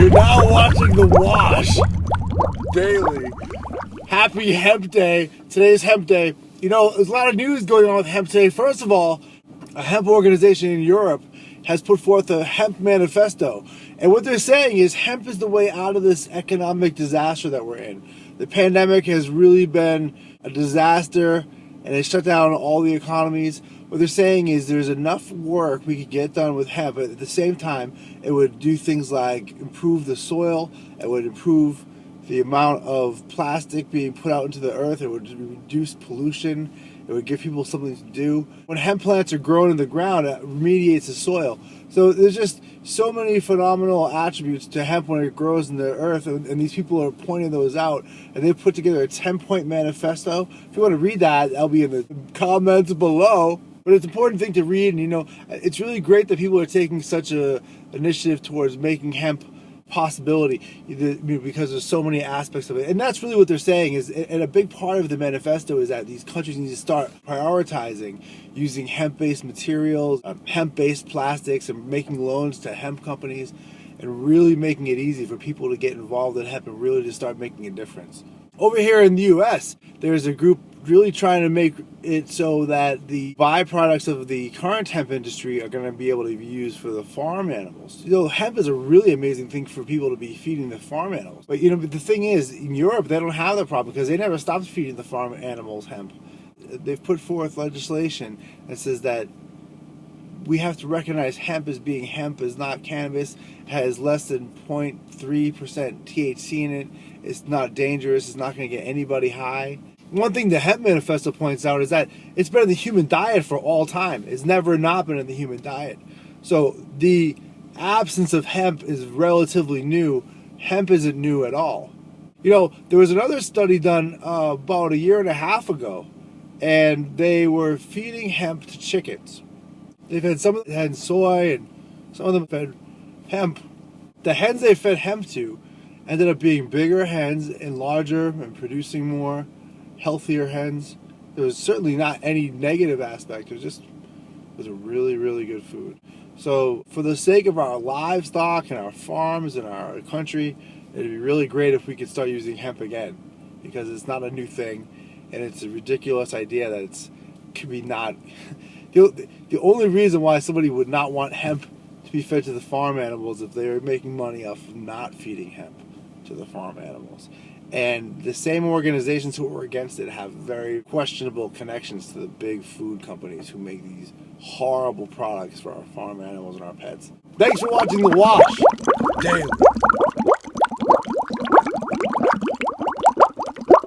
You're now watching The Wash Daily. Happy Hemp Day. Today's Hemp Day. You know, there's a lot of news going on with hemp today. First of all, a hemp organization in Europe has put forth a hemp manifesto. And what they're saying is hemp is the way out of this economic disaster that we're in. The pandemic has really been a disaster and it shut down all the economies. What they're saying is there's enough work we could get done with hemp, but at the same time, it would do things like improve the soil, it would improve the amount of plastic being put out into the earth, it would reduce pollution, it would give people something to do. When hemp plants are grown in the ground, it remediates the soil. So there's just so many phenomenal attributes to hemp when it grows in the earth, and these people are pointing those out, and they've put together a 10-point manifesto. If you want to read that, that'll be in the comments below. But it's an important thing to read, and you know, it's really great that people are taking such a initiative towards making hemp possibility, because there's so many aspects of it. And that's really what they're saying is, and a big part of the manifesto is that these countries need to start prioritizing using hemp-based materials, hemp-based plastics, and making loans to hemp companies, and really making it easy for people to get involved in hemp and really to start making a difference. Over here in the US, there's a group really trying to make it so that the byproducts of the current hemp industry are going to be able to be used for the farm animals. You know, hemp is a really amazing thing for people to be feeding the farm animals. But you know, the thing is, in Europe, they don't have that problem because they never stopped feeding the farm animals hemp. They've put forth legislation that says that we have to recognize hemp as being hemp, is not cannabis, has less than 0.3% THC in it, it's not dangerous, it's not going to get anybody high. One thing the Hemp Manifesto points out is that it's been in the human diet for all time. It's never not been in the human diet. So the absence of hemp is relatively new. Hemp isn't new at all. You know, there was another study done about 1.5 years ago, and they were feeding hemp to chickens. They've had some of them had soy, and some of them fed hemp. The hens they fed hemp to ended up being bigger hens and larger and producing more, healthier hens. There was certainly not any negative aspect. It was a really, really good food. So for the sake of our livestock and our farms and our country, it'd be really great if we could start using hemp again, because it's not a new thing, and it's a ridiculous idea that it could be not. The only reason why somebody would not want hemp to be fed to the farm animals if they were making money off of not feeding hemp to the farm animals. And the same organizations who are against it have very questionable connections to the big food companies who make these horrible products for our farm animals and our pets. Thanks for watching The Wash Daily.